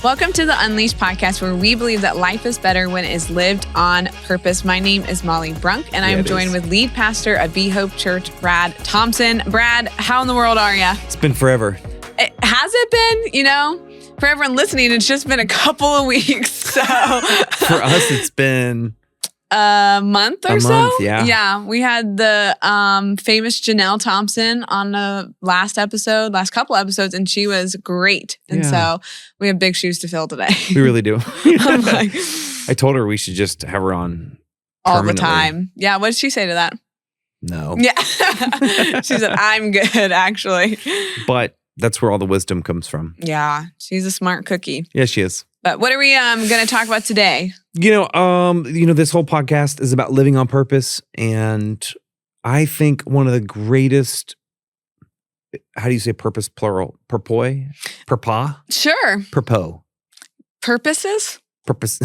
Welcome to the Unleashed podcast, where we believe that life is better when it is lived on purpose. My name is Molly Brunk, and I'm joined with lead pastor of Be Hope Church, Brad Thompson. Brad, how in the world are you? It's been forever. Has it been? You know, for everyone listening, it's just been a couple of weeks. So for us, it's been a month or so. Month, yeah. Yeah. We had the famous Janelle Thompson on the last couple episodes, and she was great. And so we have big shoes to fill today. We really do. I'm like, I told her we should just have her on all the time. Yeah. What did she say to that? No. Yeah. She said, I'm good, actually. But that's where all the wisdom comes from. Yeah. She's a smart cookie. Yeah, she is. But what are we going to talk about today? This whole podcast is about living on purpose. And I think one of the greatest, how do you say purpose plural? Purpoi? Purpa? Sure. Purpo. Purposes? Purpose.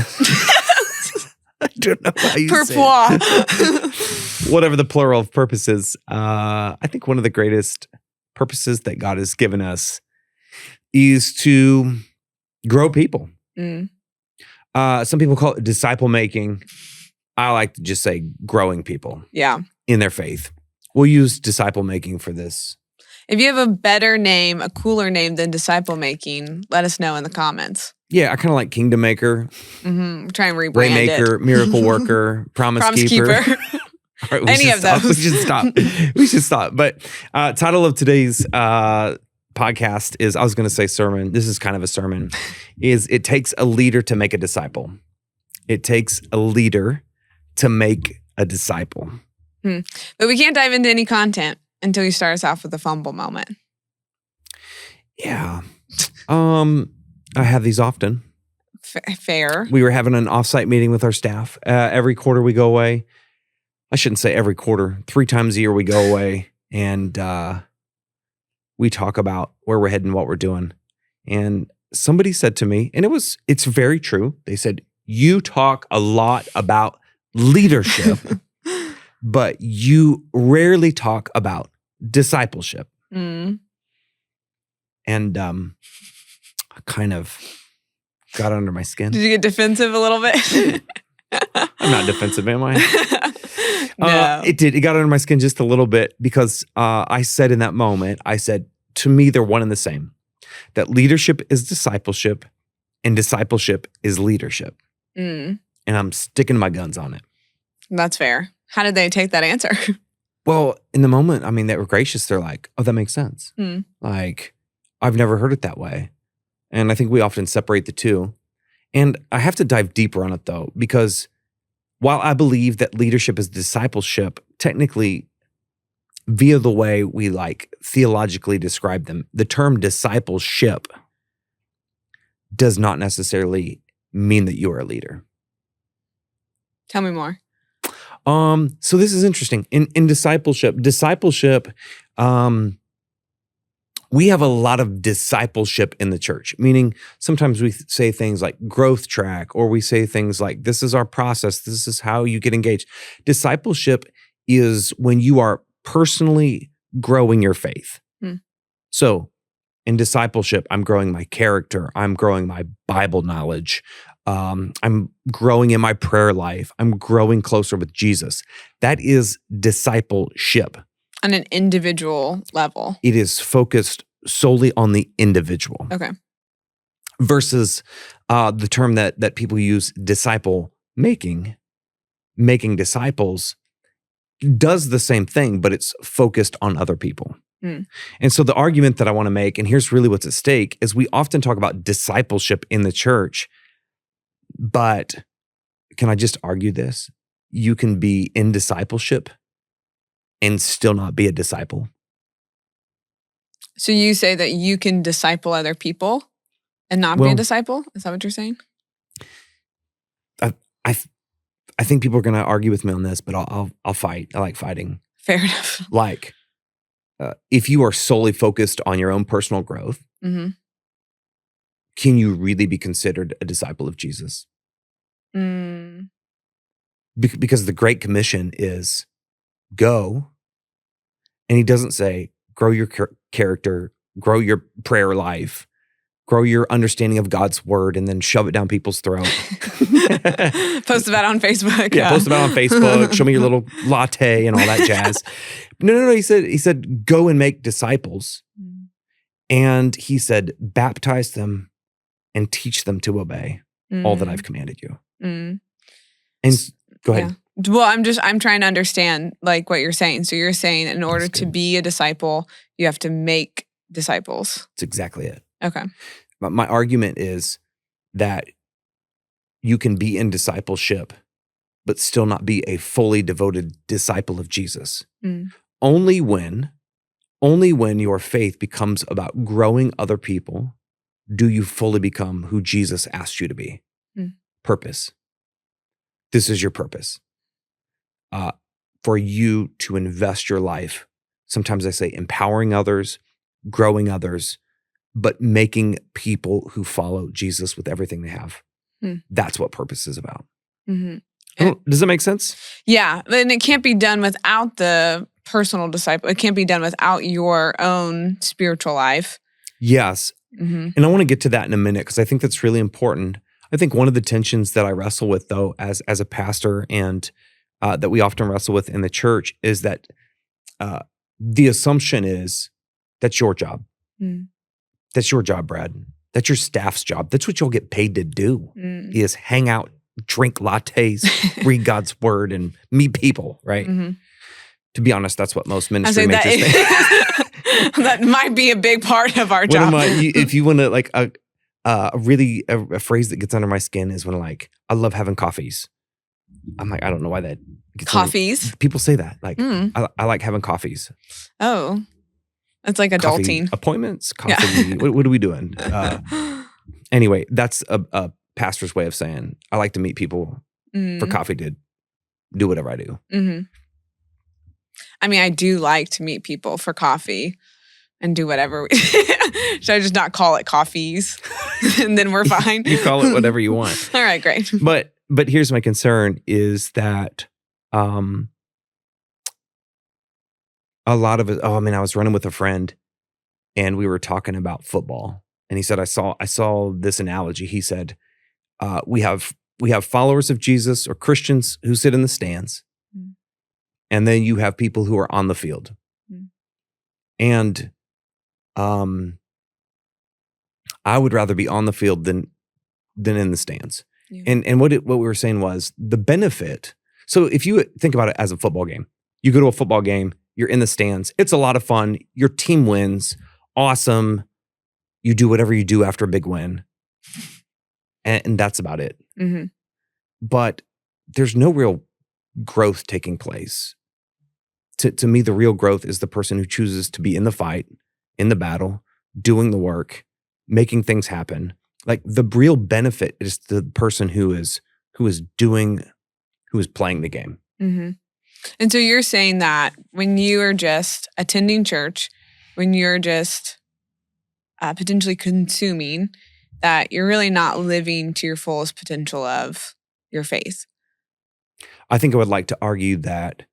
I don't know how you say it. Whatever the plural of purpose is. I think one of the greatest purposes that God has given us is to grow people. Mm. Some people call it disciple making. I like to just say growing people. Yeah. In their faith. We'll use disciple making for this. If you have a better name, a cooler name than disciple making, let us know in the comments. Yeah, I kind of like kingdom maker. Mm-hmm. Try and rebrand Waymaker, miracle worker, promise keeper. All right, Any of those. We should stop. But title of today's podcast is, I was going to say sermon. This is kind of a sermon. Is it takes a leader to make a disciple. It takes a leader to make a disciple. But we can't dive into any content until you start us off with a fumble moment. Yeah. I have these often. Fair. We were having an offsite meeting with our staff. Every quarter we go away. I shouldn't say every quarter. 3 times a year we go away and we talk about where we're heading, what we're doing. And somebody said to me, and it's very true. They said, you talk a lot about leadership, but you rarely talk about discipleship. Mm. And I kind of got under my skin. Did you get defensive a little bit? I'm not defensive, am I? No. It did. It got under my skin just a little bit because I said in that moment, to me, they're one and the same. That leadership is discipleship and discipleship is leadership. Mm. And I'm sticking my guns on it. That's fair. How did they take that answer? Well, in the moment, they were gracious. They're like, oh, that makes sense. Mm. Like, I've never heard it that way. And I think we often separate the two. And I have to dive deeper on it, though, because while I believe that leadership is discipleship, technically, via the way we theologically describe them, the term discipleship does not necessarily mean that you are a leader. Tell me more. So this is interesting. In discipleship, we have a lot of discipleship in the church, meaning sometimes we say things like growth track, or we say things like, this is our process, this is how you get engaged. Discipleship is when you are personally growing your faith. So in discipleship, I'm growing my character, I'm growing my Bible knowledge, I'm growing in my prayer life, I'm growing closer with Jesus. That is discipleship. On an individual level. It is focused solely on the individual. Okay. Versus the term that people use, disciple making disciples, does the same thing, but it's focused on other people. Mm. And so the argument that I want to make, and here's really what's at stake, is we often talk about discipleship in the church, but can I just argue this? You can be in discipleship and still not be a disciple. So you say that you can disciple other people and not be a disciple? Is that what you're saying? I think people are going to argue with me on this, but I'll fight. I like fighting. Fair enough. If you are solely focused on your own personal growth, mm-hmm. Can you really be considered a disciple of Jesus? Mm. Because the Great Commission is go, and he doesn't say grow your character, grow your prayer life, grow your understanding of God's word and then shove it down people's throat. Post about it on Facebook. Yeah, post about it on Facebook. Show me your little latte and all that jazz. No. He said, go and make disciples. And he said, baptize them and teach them to obey all that I've commanded you. And go ahead. Yeah. Well, I'm trying to understand like what you're saying. So you're saying in order to be a disciple, you have to make disciples. That's exactly it. Okay. My argument is that you can be in discipleship, but still not be a fully devoted disciple of Jesus. Only when your faith becomes about growing other people, do you fully become who Jesus asked you to be. Purpose. This is your purpose. For you to invest your life, sometimes I say empowering others, growing others, but making people who follow Jesus with everything they have. That's what purpose is about. Does that make sense? Yeah. And it can't be done without the personal disciple. It can't be done without your own spiritual life. Yes. And I want to get to that in a minute because I think that's really important. I think one of the tensions that I wrestle with, though, as a pastor and that we often wrestle with in the church is that the assumption is that's your job. That's your job, Brad. That's your staff's job. That's what you'll get paid to do is hang out, drink lattes, read God's word, and meet people, right? To be honest, that's what most ministry majors think. That might be a big part of our job. If you want to like a phrase that gets under my skin is when like, I love having coffees. I'm like, I don't know why that gets coffees. People say that like, I like having coffees. Oh, it's like adulting. Coffee appointments, coffee. Yeah. What are we doing? Anyway, that's a pastor's way of saying I like to meet people for coffee to do whatever I do. I mean, I do like to meet people for coffee and do whatever. Should I just not call it coffees and then we're fine? You call it whatever you want. All right, great. But here's my concern is that a lot of it, I was running with a friend and we were talking about football. And he said, I saw this analogy. He said, we have followers of Jesus or Christians who sit in the stands. And then you have people who are on the field. And I would rather be on the field than in the stands. Yeah. And what we were saying was the benefit. So if you think about it as a football game, you go to a football game, you're in the stands. It's a lot of fun. Your team wins. Awesome. You do whatever you do after a big win. And that's about it. But there's no real growth taking place. To me, the real growth is the person who chooses to be in the fight, in the battle, doing the work, making things happen. Like the real benefit is the person who is playing the game. And so you're saying that when you are just attending church, when you're just potentially consuming, that you're really not living to your fullest potential of your faith. I think I would like to argue that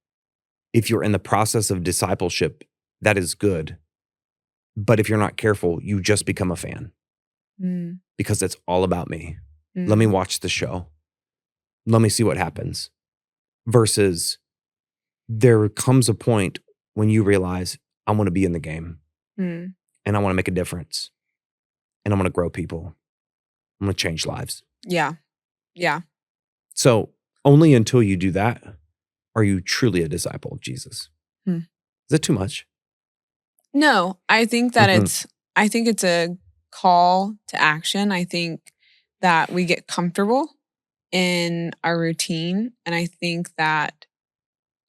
if you're in the process of discipleship, that is good. But if you're not careful, you just become a fan because it's all about me. Let me watch the show. Let me see what happens. Versus there comes a point when you realize I want to be in the game and I want to make a difference and I want to grow people. I'm going to change lives. Yeah. Yeah. So only until you do that are you truly a disciple of Jesus. Is that too much? No, I think that it's a call to action. I think that we get comfortable in our routine. And I think that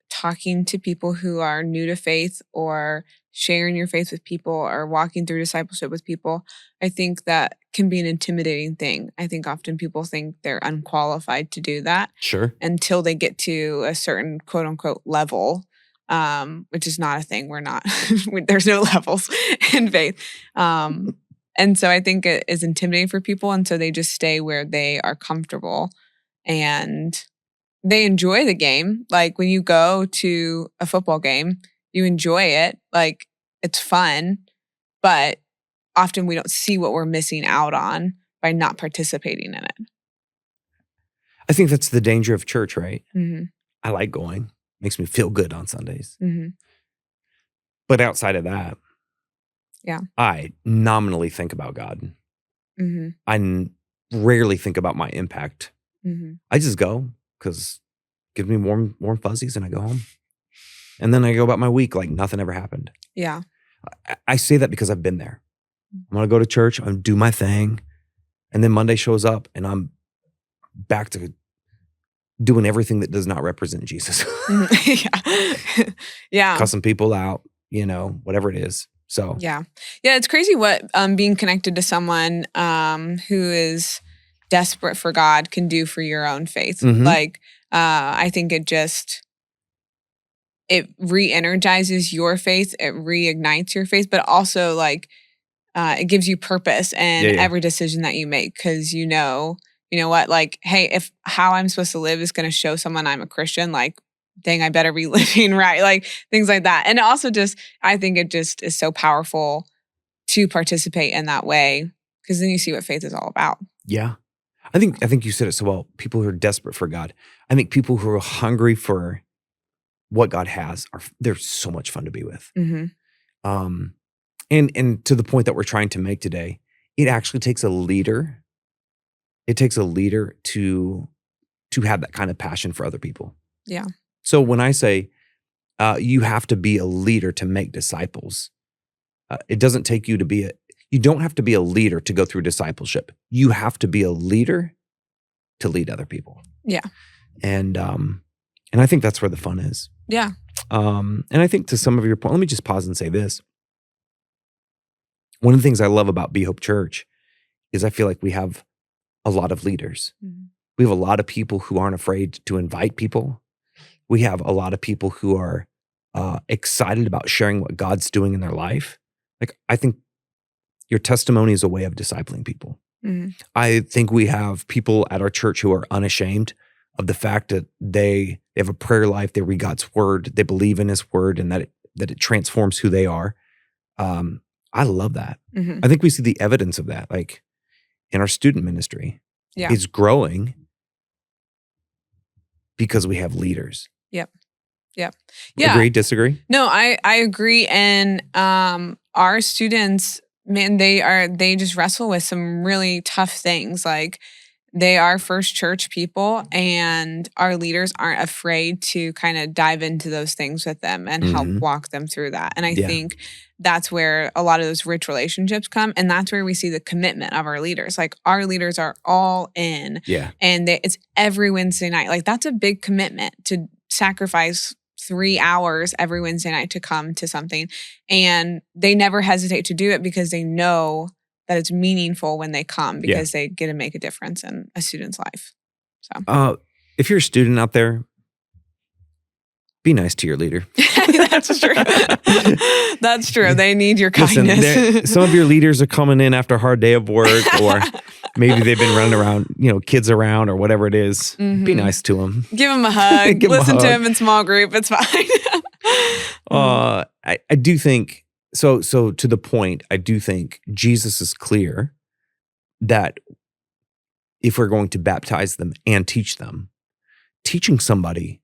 talking to people who are new to faith or sharing your faith with people or walking through discipleship with people, I think that can be an intimidating thing. I think often people think they're unqualified to do that. Sure. Until they get to a certain quote unquote level, which is not a thing. We're not, there's no levels in faith. And so I think it is intimidating for people. And so they just stay where they are comfortable and they enjoy the game. Like when you go to a football game, you enjoy it. Like it's fun, but often we don't see what we're missing out on by not participating in it. I think that's the danger of church, right? Mm-hmm. I like going. Makes me feel good on Sundays. Mm-hmm. But outside of that, yeah, I nominally think about God. Mm-hmm. I rarely think about my impact. Mm-hmm. I just go because it gives me warm fuzzies and I go home. And then I go about my week like nothing ever happened. Yeah. I say that because I've been there. I'm going to go to church, I'm going to do my thing. And then Monday shows up and I'm back to doing everything that does not represent Jesus. Yeah. Yeah. Cussing people out, whatever it is. So yeah, it's crazy what being connected to someone who is desperate for God can do for your own faith. Mm-hmm. Like, I think it re-energizes your faith, it reignites your faith, but also like it gives you purpose in every decision that you make, because you know what, like, hey, if how I'm supposed to live is going to show someone I'm a Christian, like, dang, I better be living right, like things like that. And also I think it just is so powerful to participate in that way, because then you see what faith is all about. Yeah. I think you said it so well. People who are desperate for God. I think people who are hungry for what God has they're so much fun to be with. Mm-hmm. And to the point that we're trying to make today, it actually takes a leader. It takes a leader to have that kind of passion for other people. Yeah. So when I say you have to be a leader to make disciples, it doesn't take you to you don't have to be a leader to go through discipleship. You have to be a leader to lead other people. Yeah. And I think that's where the fun is. Yeah. And I think to some of your point, let me just pause and say this. One of the things I love about Be Hope Church is I feel like we have a lot of leaders. Mm-hmm. We have a lot of people who aren't afraid to invite people. We have a lot of people who are excited about sharing what God's doing in their life. Like, I think your testimony is a way of discipling people. Mm-hmm. I think we have people at our church who are unashamed of the fact that they have a prayer life, they read God's word, they believe in his word, and that it transforms who they are. I love that. Mm-hmm. I think we see the evidence of that, like in our student ministry. Yeah. It's growing because we have leaders. Yep. Yeah. Agree, disagree? No, I agree. And our students, man, they just wrestle with some really tough things. Like, they are First Church people, and our leaders aren't afraid to kind of dive into those things with them and help walk them through that. And I think that's where a lot of those rich relationships come. And that's where we see the commitment of our leaders. Like, our leaders are all in. Yeah. And it's every Wednesday night. Like, that's a big commitment to sacrifice 3 hours every Wednesday night to come to something. And they never hesitate to do it because they know that it's meaningful when they come, because they get to make a difference in a student's life. So, if you're a student out there, be nice to your leader. That's true. That's true. They need your kindness. Listen, some of your leaders are coming in after a hard day of work, or maybe they've been running around, kids around or whatever it is. Mm-hmm. Be nice to them. Give them a hug. Listen to them in small group. It's fine. I do think, so to the point, I do think Jesus is clear that if we're going to baptize them and teach them, teaching somebody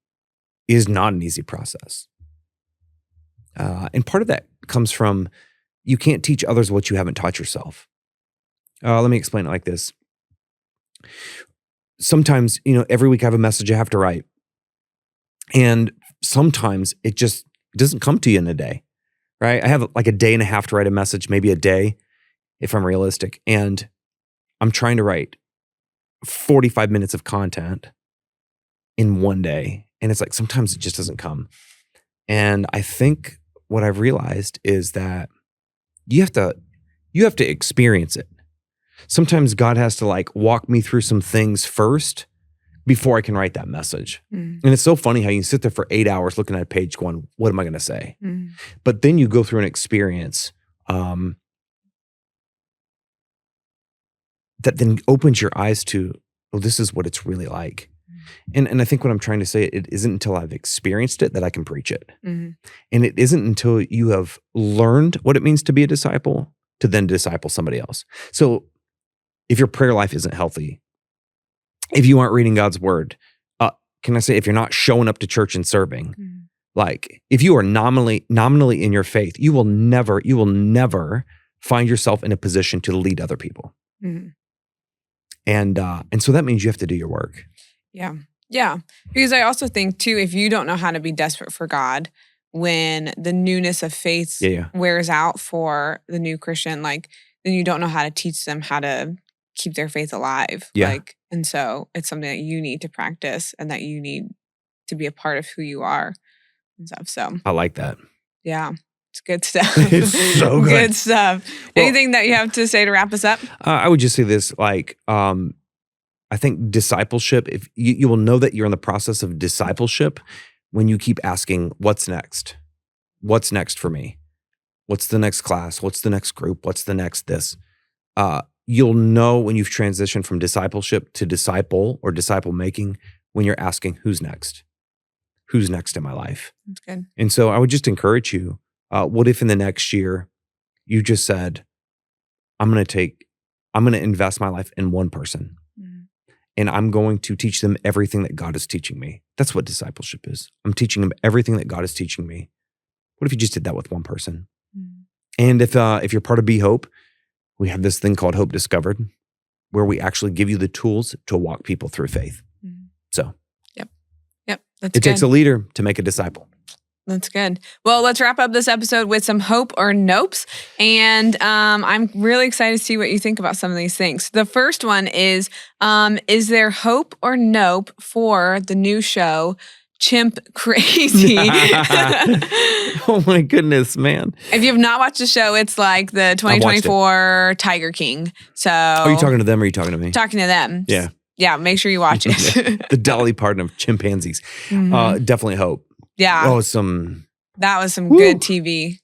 is not an easy process. And part of that comes from, you can't teach others what you haven't taught yourself. Let me explain it like this. Sometimes, every week I have a message I have to write. And sometimes it doesn't come to you in a day, right? I have like a day and a half to write a message, maybe a day, if I'm realistic. And I'm trying to write 45 minutes of content in one day. And it's like, sometimes it just doesn't come. And I think what I've realized is that you have to experience it. Sometimes God has to like walk me through some things first before I can write that message. And it's so funny how you can sit there for 8 hours looking at a page going, what am I going to say? But then you go through an experience that then opens your eyes to, oh, this is what it's really like. And I think what I'm trying to say, it isn't until I've experienced it that I can preach it. And it isn't until you have learned what it means to be a disciple to then disciple somebody else. So if your prayer life isn't healthy, if you aren't reading God's word, can I say, if you're not showing up to church and serving, like if you are nominally in your faith, you will never find yourself in a position to lead other people. And so that means you have to do your work. Yeah. Yeah. Because I also think too, if you don't know how to be desperate for God when the newness of faith wears out for the new Christian, like then you don't know how to teach them how to keep their faith alive. Yeah. And so it's something that you need to practice and that you need to be a part of who you are and stuff. So I like that. Yeah. It's good stuff. It's so good. Good stuff. Well, anything that you have to say to wrap us up? I would just say this, like, I think discipleship, if you will know that you're in the process of discipleship when you keep asking, what's next? What's next for me? What's the next class? What's the next group? What's the next this? You'll know when you've transitioned from discipleship to disciple or disciple making when you're asking, who's next? Who's next in my life? That's good. And so I would just encourage you, what if in the next year you just said, I'm going to invest my life in one person. And I'm going to teach them everything that God is teaching me. That's what discipleship is. I'm teaching them everything that God is teaching me. What if you just did that with one person? And if you're part of Be Hope, we have this thing called Hope Discovered, where we actually give you the tools to walk people through faith. So, Yep. That's it takes a leader to make a disciple. That's good. Well, let's wrap up this episode with some hope or nopes. And I'm really excited to see what you think about some of these things. The first one is there hope or nope for the new show, Chimp Crazy? Oh my goodness, man. If you have not watched the show, it's like the 2024 Tiger King. So, are you talking to them or are you talking to me? Talking to them. Yeah. Yeah, make sure you watch it. The Dolly Parton of chimpanzees. Definitely hope. Yeah. Oh, that was some good TV.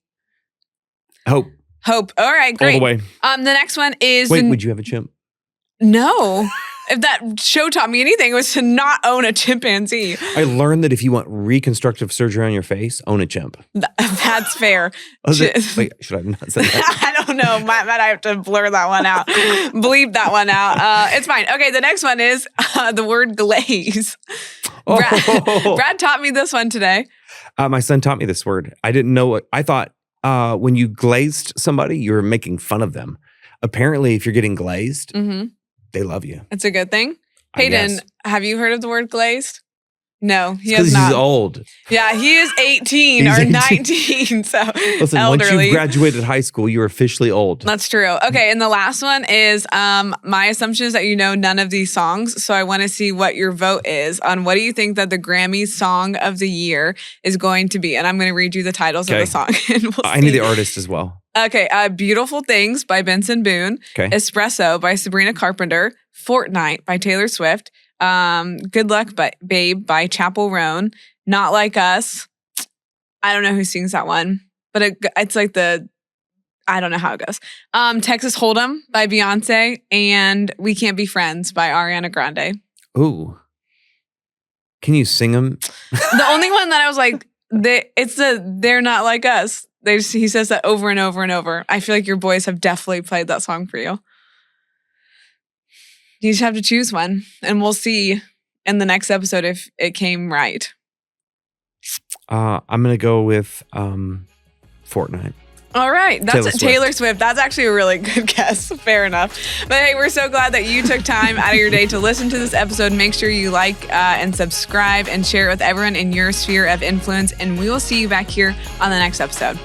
Hope. All right, great. All the way. The next one is... Wait, would you have a chimp? No. If that show taught me anything, it was to not own a chimpanzee. I learned that if you want reconstructive surgery on your face, own a chimp. That's fair. Wait, should I have not said that? I don't know. Might I have to blur that one out. Bleep that one out. It's fine. Okay, the next one is the word glaze. Brad taught me this one today. My son taught me this word. I didn't know it. I thought when you glazed somebody, you were making fun of them. Apparently, if you're getting glazed, they love you. It's a good thing. Hayden, have you heard of the word glazed? No, he has not. He's old. Yeah, he is 18 or 19, so listen, elderly. Once you've graduated high school, you're officially old. That's true. Okay, and the last one is my assumption is that you know none of these songs, so I want to see what your vote is on what do you think that the Grammy Song of the Year is going to be, and I'm going to read you the titles of the song. And I need the artist as well. Okay, Beautiful Things by Benson Boone, Espresso by Sabrina Carpenter, Fortnite by Taylor Swift, Good Luck Babe by Chappell Roan, Not Like Us. I don't know who sings that one, but it's like I don't know how it goes. Texas Hold'em by Beyonce and We Can't Be Friends by Ariana Grande. Ooh. Can you sing them? The only one that I was like, They're Not Like Us. He says that over and over and over. I feel like your boys have definitely played that song for you. You just have to choose one, and we'll see in the next episode if it came right. I'm going to go with Fortnite. All right. That's Taylor Swift. That's actually a really good guess. Fair enough. But hey, we're so glad that you took time out of your day to listen to this episode. Make sure you like and subscribe and share it with everyone in your sphere of influence. And we will see you back here on the next episode.